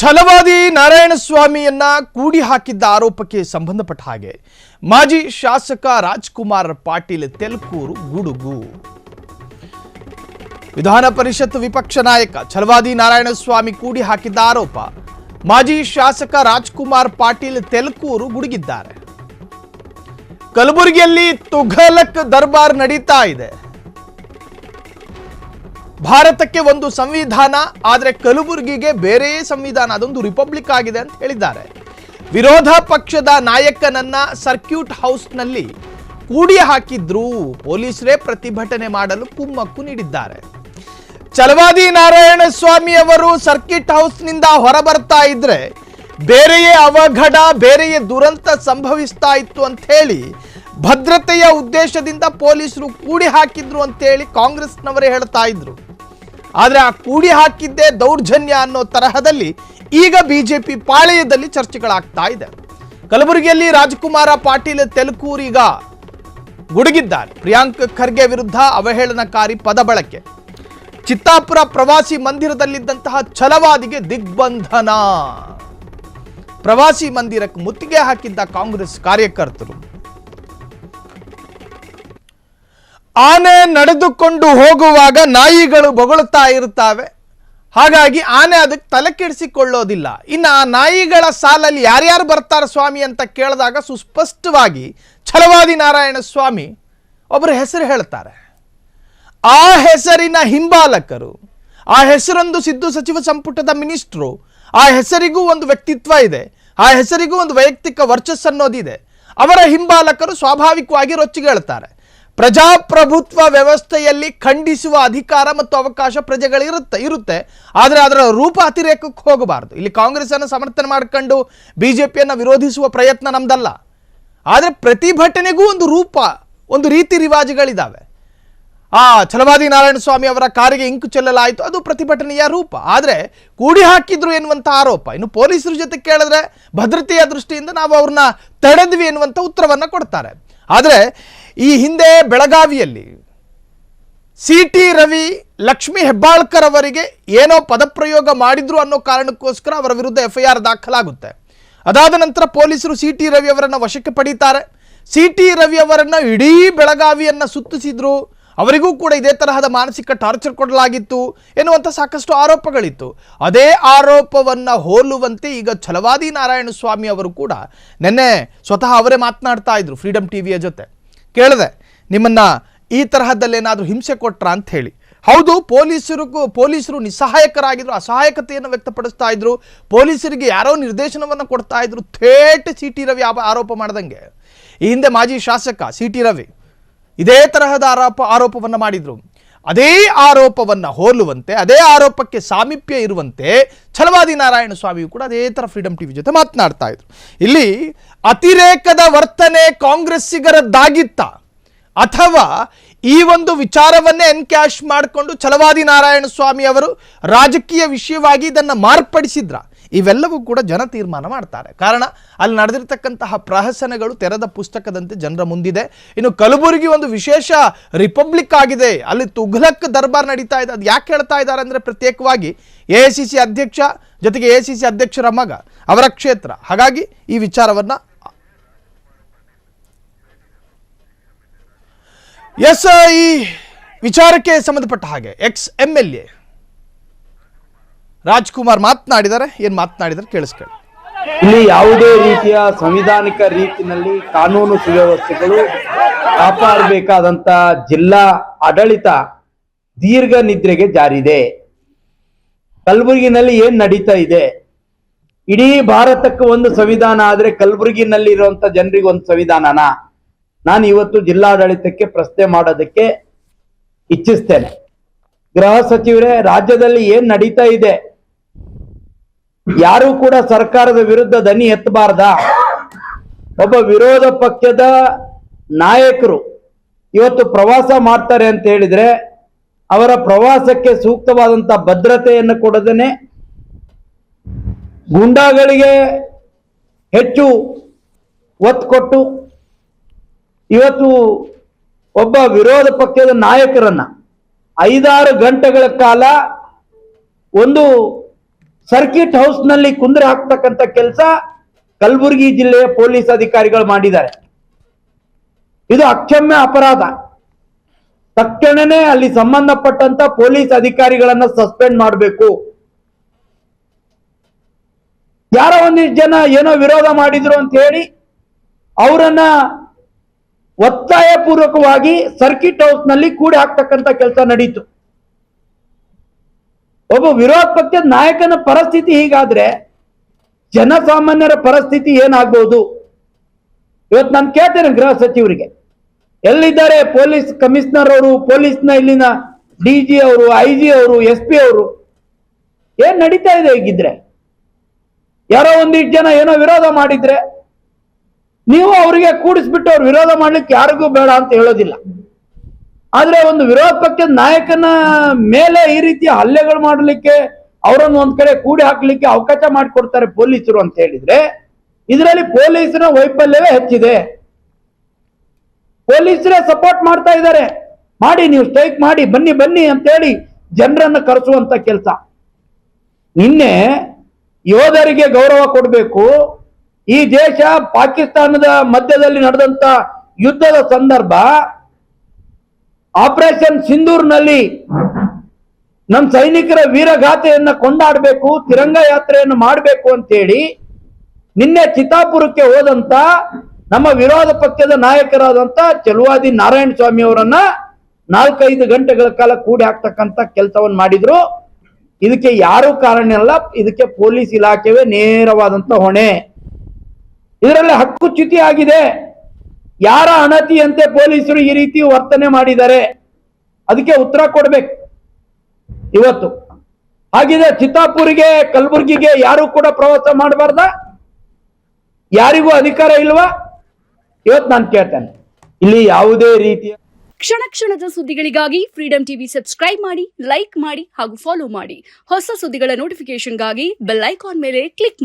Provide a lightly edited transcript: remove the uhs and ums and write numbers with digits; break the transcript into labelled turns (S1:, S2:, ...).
S1: ಛಲವಾದಿ ನಾರಾಯಣಸ್ವಾಮಿಯನ್ನ ಕೂಡಿ ಹಾಕಿದ್ದ ಆರೋಪಕ್ಕೆ ಸಂಬಂಧಪಟ್ಟ ಹಾಗೆ ಮಾಜಿ ಶಾಸಕ ರಾಜ್ಕುಮಾರ್ ಪಾಟೀಲ್ ತೆಲಕೂರು ಗುಡುಗು. ವಿಧಾನ ಪರಿಷತ್ ವಿಪಕ್ಷ ನಾಯಕ ಛಲವಾದಿ ನಾರಾಯಣಸ್ವಾಮಿ ಕೂಡಿ ಹಾಕಿದ್ದ ಆರೋಪ ಮಾಜಿ ಶಾಸಕ ರಾಜ್ಕುಮಾರ್ ಪಾಟೀಲ್ ತೆಲಕೂರು ಗುಡುಗಿದ್ದಾರೆ. ಕಲಬುರಗಿಯಲ್ಲಿ ತುಘಲಕ್ ದರ್ಬಾರ್ ನಡೀತಾ ಇದೆ. ಭಾರತಕ್ಕೆ ಒಂದು ಸಂವಿಧಾನ, ಆದರೆ ಕಲಬುರಗಿಗೆ ಬೇರೆ ಸಂವಿಧಾನ, ಅದೊಂದು ರಿಪಬ್ಲಿಕ್ ಆಗಿದೆ ಅಂತ ಹೇಳಿದ್ದಾರೆ. ವಿರೋಧ ಪಕ್ಷದ ನಾಯಕನನ್ನ ಸರ್ಕ್ಯೂಟ್ ಹೌಸ್ನಲ್ಲಿ ಕೂಡಿ ಹಾಕಿದ್ರು. ಪೊಲೀಸರೇ ಪ್ರತಿಭಟನೆ ಮಾಡಲು ಕುಮ್ಮಕ್ಕು ನೀಡಿದ್ದಾರೆ. ಛಲವಾದಿ ನಾರಾಯಣಸ್ವಾಮಿ ಅವರು ಸರ್ಕ್ಯೂಟ್ ಹೌಸ್ನಿಂದ ಹೊರಬರ್ತಾ ಇದ್ರೆ ಬೇರೆಯೇ ಅವಘಡ, ಬೇರೆಯೇ ದುರಂತ ಸಂಭವಿಸ್ತಾ ಇತ್ತು ಅಂತ ಹೇಳಿ ಭದ್ರತೆಯ ಉದ್ದೇಶದಿಂದ ಪೊಲೀಸರು ಕೂಡಿ ಹಾಕಿದ್ರು ಅಂತೇಳಿ ಕಾಂಗ್ರೆಸ್ನವರೇ ಹೇಳ್ತಾ ಇದ್ರು. ಆದರೆ ಆ ಕೂಡಿ ಹಾಕಿದ್ದೇ ದೌರ್ಜನ್ಯ ಅನ್ನೋ ತರಹದಲ್ಲಿ ಈಗ ಬಿಜೆಪಿ ಪಾಳೆಯದಲ್ಲಿ ಚರ್ಚೆಗಳಾಗ್ತಾ ಇದೆ. ಕಲಬುರಗಿಯಲ್ಲಿ ರಾಜ್ಕುಮಾರ ಪಾಟೀಲ್ ತೆಲಕೂರು ಈಗ ಗುಡುಗಿದ್ದಾರೆ. ಪ್ರಿಯಾಂಕ್ ಖರ್ಗೆ ವಿರುದ್ಧ ಅವಹೇಳನಕಾರಿ ಪದ ಬಳಕೆ. ಚಿತ್ತಾಪುರ ಪ್ರವಾಸಿ ಮಂದಿರದಲ್ಲಿದ್ದಂತಹ ಛಲವಾದಿಗೆ ದಿಗ್ಬಂಧನ. ಪ್ರವಾಸಿ ಮಂದಿರಕ್ಕೆ ಮುತ್ತಿಗೆ ಹಾಕಿದ್ದ ಕಾಂಗ್ರೆಸ್ ಕಾರ್ಯಕರ್ತರು. ಆನೆ ನಡೆದುಕೊಂಡು ಹೋಗುವಾಗ ನಾಯಿಗಳು ಬೊಗಳುತ್ತಾ ಇರುತ್ತವೆ, ಹಾಗಾಗಿ ಆನೆ ಅದಕ್ಕೆ ತಲೆ ಕೆಡಿಸಿಕೊಳ್ಳೋದಿಲ್ಲ. ಇನ್ನು ಆ ನಾಯಿಗಳ ಸಾಲಲ್ಲಿ ಯಾರ್ಯಾರು ಬರ್ತಾರೆ ಸ್ವಾಮಿ ಅಂತ ಕೇಳಿದಾಗ ಸುಸ್ಪಷ್ಟವಾಗಿ ಛಲವಾದಿ ನಾರಾಯಣಸ್ವಾಮಿ ಒಬ್ಬರ ಹೆಸರು ಹೇಳ್ತಾರೆ. ಆ ಹೆಸರಿನ ಹಿಂಬಾಲಕರು, ಆ ಹೆಸರೊಂದು ಸಿದ್ದು ಸಚಿವ ಸಂಪುಟದ ಮಿನಿಸ್ಟ್ರು, ಆ ಹೆಸರಿಗೂ ಒಂದು ವ್ಯಕ್ತಿತ್ವ ಇದೆ, ಆ ಹೆಸರಿಗೂ ಒಂದು ವೈಯಕ್ತಿಕ ವರ್ಚಸ್ಸು ಅನ್ನೋದಿದೆ. ಅವರ ಹಿಂಬಾಲಕರು ಸ್ವಾಭಾವಿಕವಾಗಿ ರೊಚ್ಚಿಗೇಳ್ತಾರೆ. ಪ್ರಜಾಪ್ರಭುತ್ವ ವ್ಯವಸ್ಥೆಯಲ್ಲಿ ಖಂಡಿಸುವ ಅಧಿಕಾರ ಮತ್ತು ಅವಕಾಶ ಪ್ರಜೆಗಳಿರುತ್ತೆ. ಆದರೆ ಅದರ ರೂಪ ಅತಿರೇಕಕ್ಕೆ ಹೋಗಬಾರದು. ಇಲ್ಲಿ ಕಾಂಗ್ರೆಸ್ ಅನ್ನು ಸಮರ್ಥನೆ ಮಾಡಿಕೊಂಡು ಬಿಜೆಪಿಯನ್ನು ವಿರೋಧಿಸುವ ಪ್ರಯತ್ನ ನಮ್ದಲ್ಲ. ಆದರೆ ಪ್ರತಿಭಟನೆಗೂ ಒಂದು ರೂಪ, ಒಂದು ರೀತಿ ರಿವಾಜುಗಳಿದ್ದಾವೆ. ಆ ಛಲವಾದಿ ನಾರಾಯಣಸ್ವಾಮಿ ಅವರ ಕಾರಿಗೆ ಇಂಕು ಚೆಲ್ಲಲಾಯಿತು, ಅದು ಪ್ರತಿಭಟನೆಯ ರೂಪ. ಆದರೆ ಕೂಡಿ ಹಾಕಿದ್ರು ಎನ್ನುವಂಥ ಆರೋಪ. ಇನ್ನು ಪೊಲೀಸರ ಜೊತೆ ಕೇಳಿದ್ರೆ ಭದ್ರತೆಯ ದೃಷ್ಟಿಯಿಂದ ನಾವು ಅವ್ರನ್ನ ತಡೆದ್ವಿ ಎನ್ನುವಂಥ ಉತ್ತರವನ್ನು ಕೊಡ್ತಾರೆ. ಆದರೆ ಈ ಹಿಂದೆ ಬೆಳಗಾವಿಯಲ್ಲಿ ಸಿ.ಟಿ. ರವಿ, ಲಕ್ಷ್ಮೀ ಹೆಬ್ಬಾಳ್ಕರ್ ಅವರಿಗೆ ಏನೋ ಪದಪ್ರಯೋಗ ಮಾಡಿದ್ರು ಅನ್ನೋ ಕಾರಣಕ್ಕೋಸ್ಕರ ಅವರ ವಿರುದ್ಧ FIR ದಾಖಲಾಗುತ್ತೆ. ಅದಾದ ನಂತರ ಪೊಲೀಸರು ಸಿ.ಟಿ. ರವಿ ಅವರನ್ನು ವಶಕ್ಕೆ ಪಡೀತಾರೆ. ಸಿ.ಟಿ. ರವಿ ಅವರನ್ನು ಇಡೀ ಬೆಳಗಾವಿಯನ್ನು ಸುತ್ತಿಸಿದ್ರು. ಅವರಿಗೂ ಕೂಡ ಇದೇ ತರಹದ ಮಾನಸಿಕ ಟಾರ್ಚರ್ ಕೊಡಲಾಗಿತ್ತು ಎನ್ನುವಂಥ ಸಾಕಷ್ಟು ಆರೋಪಗಳಿತ್ತು. ಅದೇ ಆರೋಪವನ್ನು ಹೋಲುವಂತೆ ಈಗ ಛಲವಾದಿ ನಾರಾಯಣಸ್ವಾಮಿ ಅವರು ಕೂಡ ನಿನ್ನೆ ಸ್ವತಃ ಅವರೇ ಮಾತನಾಡ್ತಾ ಇದ್ರು ಫ್ರೀಡಮ್ ಟಿವಿಯ ಜೊತೆ. ಕೇಳಿದೆ, ನಿಮ್ಮನ್ನ ಈ ತರಹದಲ್ಲೇನಾದರೂ ಹಿಂಸೆ ಕೊಟ್ರಾ ಅಂತ ಹೇಳಿ. ಹೌದು, ಪೊಲೀಸರು ನಿಸ್ಸಹಾಯಕರಾಗಿದ್ರು, ಅಸಹಾಯಕತೆಯನ್ನು ವ್ಯಕ್ತಪಡಿಸ್ತಾ ಇದ್ರು. ಪೊಲೀಸರಿಗೆ ಯಾರೋ ನಿರ್ದೇಶನವನ್ನು ಕೊಡ್ತಾ ಇದ್ರು, ಥೇಟ್ ಸಿ.ಟಿ. ರವಿ ಆರೋಪ ಮಾಡ್ದಂಗೆ. ಈ ಹಿಂದೆ ಮಾಜಿ ಶಾಸಕ ಸಿ.ಟಿ. ರವಿ ಇದೇ ತರಹದ ಆರೋಪವನ್ನು ಮಾಡಿದ್ರು. ಅದೇ ಆರೋಪವನ್ನು ಹೋಲುವಂತೆ, ಅದೇ ಆರೋಪಕ್ಕೆ ಸಾಮೀಪ್ಯ ಇರುವಂತೆ ಛಲವಾದಿ ನಾರಾಯಣಸ್ವಾಮಿಯು ಕೂಡ ಅದೇ ಥರ ಫ್ರೀಡಮ್ ಟಿವಿ ಜೊತೆ ಮಾತನಾಡ್ತಾ ಇದ್ರು. ಇಲ್ಲಿ ಅತಿರೇಕದ ವರ್ತನೆ ಕಾಂಗ್ರೆಸ್ಸಿಗರದ್ದಾಗಿತ್ತ, ಅಥವಾ ಈ ಒಂದು ವಿಚಾರವನ್ನೇ ಎನ್ಕ್ಯಾಶ್ ಮಾಡಿಕೊಂಡು ಛಲವಾದಿ ನಾರಾಯಣಸ್ವಾಮಿ ಅವರು ರಾಜಕೀಯ ವಿಷಯವಾಗಿ ಇದನ್ನು ಮಾರ್ಪಡಿಸಿದ್ರ, ಇವೆಲ್ಲವೂ ಕೂಡ ಜನ ತೀರ್ಮಾನ ಮಾಡ್ತಾರೆ. ಕಾರಣ ಅಲ್ಲಿ ನಡೆದಿರ್ತಕ್ಕಂತಹ ಪ್ರಹಸನಗಳು ತೆರೆದ ಪುಸ್ತಕದಂತೆ ಜನರ ಮುಂದಿದೆ. ಇನ್ನು ಕಲಬುರಗಿ ಒಂದು ವಿಶೇಷ ರಿಪಬ್ಲಿಕ್ ಆಗಿದೆ, ಅಲ್ಲಿ ತುಘಲಕ್ ದರ್ಬಾರ್ ನಡೀತಾ ಇದೆ. ಅದು ಯಾಕೆ ಹೇಳ್ತಾ ಇದ್ದಾರೆ ಅಂದರೆ ಪ್ರತ್ಯೇಕವಾಗಿ AICC ಅಧ್ಯಕ್ಷ ಜೊತೆಗೆ AICC ಅಧ್ಯಕ್ಷರ ಮಗ, ಅವರ ಕ್ಷೇತ್ರ. ಹಾಗಾಗಿ ಈ ವಿಚಾರವನ್ನು ಈ ವಿಚಾರಕ್ಕೆ ಸಂಬಂಧಪಟ್ಟ ಹಾಗೆ ex-MLA ರಾಜ್ಕುಮಾರ್ ಮಾತನಾಡಿದ್ದಾರೆ. ಏನ್ ಮಾತನಾಡಿದ್ದಾರೆ ಕೇಳಿಸ್ಕೊಳ್ಳಿ.
S2: ಇಲ್ಲಿ ಯಾವುದೇ ರೀತಿಯ ಸಂವಿಧಾನಿಕ ರೀತಿಯಲ್ಲಿ ಕಾನೂನು ಸುವ್ಯವಸ್ಥೆಗಳು ಕಾಪಾಡಬೇಕಾದಂತ ಜಿಲ್ಲಾ ಆಡಳಿತ ದೀರ್ಘ ನಿದ್ರೆಗೆ ಜಾರಿದೆ. ಕಲಬುರಗಿನಲ್ಲಿ ಏನ್ ನಡೀತಾ ಇದೆ? ಇಡೀ ಭಾರತಕ್ಕೆ ಒಂದು ಸಂವಿಧಾನ ಆದ್ರೆ ಕಲಬುರಗಿನಲ್ಲಿ ಇರುವಂತ ಜನರಿಗೆ ಒಂದು ಸಂವಿಧಾನನ? ನಾನು ಇವತ್ತು ಜಿಲ್ಲಾಡಳಿತಕ್ಕೆ ಪ್ರಶ್ನೆ ಮಾಡೋದಕ್ಕೆ ಇಚ್ಛಿಸ್ತೇನೆ. ಗೃಹ ಸಚಿವರೇ, ರಾಜ್ಯದಲ್ಲಿ ಏನ್ ನಡೀತಾ ಇದೆ? ಯಾರು ಕೂಡ ಸರ್ಕಾರದ ವಿರುದ್ಧ ದನಿ ಎತ್ತಬಾರ್ದ? ಒಬ್ಬ ವಿರೋಧ ಪಕ್ಷದ ನಾಯಕರು ಇವತ್ತು ಪ್ರವಾಸ ಮಾಡ್ತಾರೆ ಅಂತ ಹೇಳಿದ್ರೆ ಅವರ ಪ್ರವಾಸಕ್ಕೆ ಸೂಕ್ತವಾದಂತ ಭದ್ರತೆಯನ್ನು ಕೊಡದೇನೆ ಗೂಂಡಾಗಳಿಗೆ ಹೆಚ್ಚು ಒತ್ತು ಕೊಟ್ಟು ಇವತ್ತು ಒಬ್ಬ ವಿರೋಧ ಪಕ್ಷದ ನಾಯಕರನ್ನ 5-6 ಗಂಟೆಗಳ ಕಾಲ ಒಂದು ಸರ್ಕಿಟ್ ಹೌಸ್ ನಲ್ಲಿ ಕುಂದ್ರೆ ಹಾಕ್ತಕ್ಕಂಥ ಕೆಲಸ ಕಲಬುರಗಿ ಜಿಲ್ಲೆಯ ಪೊಲೀಸ್ ಅಧಿಕಾರಿಗಳು ಮಾಡಿದ್ದಾರೆ. ಇದು ಅಕ್ಷಮ್ಯ ಅಪರಾಧ. ತಕ್ಷಣನೇ ಅಲ್ಲಿ ಸಂಬಂಧಪಟ್ಟಂತ ಪೊಲೀಸ್ ಅಧಿಕಾರಿಗಳನ್ನ ಸಸ್ಪೆಂಡ್ ಮಾಡಬೇಕು. ಯಾರೋ ಒಂದಿಷ್ಟು ಜನ ಏನೋ ವಿರೋಧ ಮಾಡಿದ್ರು ಅಂತ ಹೇಳಿ ಅವರನ್ನ ಒತ್ತಾಯ ಪೂರ್ವಕವಾಗಿ ಸರ್ಕಿಟ್ ಹೌಸ್ ನಲ್ಲಿ ಕೂಡಿ ಹಾಕ್ತಕ್ಕಂಥ ಕೆಲಸ ನಡೀತು. ಒಬ್ಬ ವಿರೋಧ ಪಕ್ಷದ ನಾಯಕನ ಪರಿಸ್ಥಿತಿ ಹೀಗಾದ್ರೆ ಜನಸಾಮಾನ್ಯರ ಪರಿಸ್ಥಿತಿ ಏನಾಗಬಹುದು? ಇವತ್ತು ನಾನು ಕೇಳ್ತೇನೆ ಗೃಹ ಸಚಿವರಿಗೆ, ಎಲ್ಲಿದ್ದಾರೆ ಪೊಲೀಸ್ ಕಮಿಷನರ್ ಅವರು, ಪೊಲೀಸ್ನ ಇಲ್ಲಿನ ಡಿಜಿ ಅವರು, ಐಜಿ ಅವರು, SP ಅವರು? ಏನ್ ನಡೀತಾ ಇದೆ ಹೀಗಿದ್ರೆ? ಯಾರೋ ಒಂದಿಷ್ಟು ಜನ ಏನೋ ವಿರೋಧ ಮಾಡಿದ್ರೆ ನೀವು ಅವರಿಗೆ ಕೂಡಿಸ್ಬಿಟ್ಟು ಅವ್ರು ವಿರೋಧ ಮಾಡ್ಲಿಕ್ಕೆ ಯಾರಿಗೂ ಬೇಡ ಅಂತ ಹೇಳೋದಿಲ್ಲ. ಆದ್ರೆ ಒಂದು ವಿರೋಧ ಪಕ್ಷದ ನಾಯಕನ ಮೇಲೆ ಈ ರೀತಿಯ ಹಲ್ಲೆಗಳು ಮಾಡಲಿಕ್ಕೆ, ಅವರನ್ನು ಒಂದ್ ಕಡೆ ಕೂಡಿ ಹಾಕ್ಲಿಕ್ಕೆ ಅವಕಾಶ ಮಾಡಿಕೊಡ್ತಾರೆ ಪೊಲೀಸರು ಅಂತ ಹೇಳಿದ್ರೆ ಇದರಲ್ಲಿ ಪೊಲೀಸರ ವೈಫಲ್ಯವೇ ಹೆಚ್ಚಿದೆ. ಪೊಲೀಸರೇ ಸಪೋರ್ಟ್ ಮಾಡ್ತಾ ಇದ್ದಾರೆ. ಮಾಡಿ, ನೀವು ಸ್ಟ್ರೈಕ್ ಮಾಡಿ, ಬನ್ನಿ ಬನ್ನಿ ಅಂತೇಳಿ ಜನರನ್ನು ಕರೆಸುವಂತ ಕೆಲಸ. ನಿನ್ನೆ ಯೋಧರಿಗೆ ಗೌರವ ಕೊಡಬೇಕು. ಈ ದೇಶ ಪಾಕಿಸ್ತಾನದ ಮಧ್ಯದಲ್ಲಿ ನಡೆದಂತ ಯುದ್ಧದ ಸಂದರ್ಭ ಆಪರೇಷನ್ ಸಿಂಧೂರ್ನಲ್ಲಿ ನಮ್ಮ ಸೈನಿಕರ ವೀರಗಾಥೆಯನ್ನ ಕೊಂಡಾಡಬೇಕು, ತಿರಂಗ ಯಾತ್ರೆಯನ್ನು ಮಾಡಬೇಕು ಅಂತೇಳಿ ನಿನ್ನೆ ಚಿತ್ತಾಪುರಕ್ಕೆ ಹೋದಂತ ನಮ್ಮ ವಿರೋಧ ಪಕ್ಷದ ನಾಯಕರಾದಂತ ಚಲುವಾದಿ ನಾರಾಯಣ ಸ್ವಾಮಿ ಅವರನ್ನ 4-5 ಗಂಟೆಗಳ ಕಾಲ ಕೂಡಿ ಹಾಕ್ತಕ್ಕಂಥ ಕೆಲಸವನ್ನು ಮಾಡಿದ್ರು. ಇದಕ್ಕೆ ಯಾರು ಕಾರಣ ಅಲ್ಲ, ಇದಕ್ಕೆ ಪೊಲೀಸ್ ಇಲಾಖೆವೇ ನೇರವಾದಂತ ಹೊಣೆ. ಇದರಲ್ಲಿ ಹಕ್ಕುಚ್ಯುತಿ ಆಗಿದೆ. ಯಾರ ಅಣತಿಯಂತೆ ಪೊಲೀಸರು ಈ ರೀತಿ ವರ್ತನೆ ಮಾಡಿದ್ದಾರೆ, ಅದಕ್ಕೆ ಉತ್ತರ ಕೊಡ್ಬೇಕು ಇವತ್ತು. ಹಾಗಿದೆ ಚಿತ್ತಾಪುರಿಗೆ, ಕಲಬುರ್ಗಿಗೆ ಯಾರು ಕೂಡ ಪ್ರವಾಸ ಮಾಡಬಾರ್ದ? ಯಾರಿಗೂ ಅಧಿಕಾರ ಇಲ್ವಾ? ಇವತ್ತು ನಾನು ಕೇಳ್ತೇನೆ. ಇಲ್ಲಿ ಯಾವುದೇ ರೀತಿಯ
S3: ಕ್ಷಣ ಕ್ಷಣದ ಸುದ್ದಿಗಳಿಗಾಗಿ ಫ್ರೀಡಂ ಟಿವಿ ಸಬ್ಸ್ಕ್ರೈಬ್ ಮಾಡಿ, ಲೈಕ್ ಮಾಡಿ ಹಾಗೂ ಫಾಲೋ ಮಾಡಿ. ಹೊಸ ಸುದ್ದಿಗಳ ನೋಟಿಫಿಕೇಶನ್ಗಾಗಿ ಬೆಲ್ ಐಕಾನ್ ಮೇಲೆ ಕ್ಲಿಕ್ ಮಾಡಿ.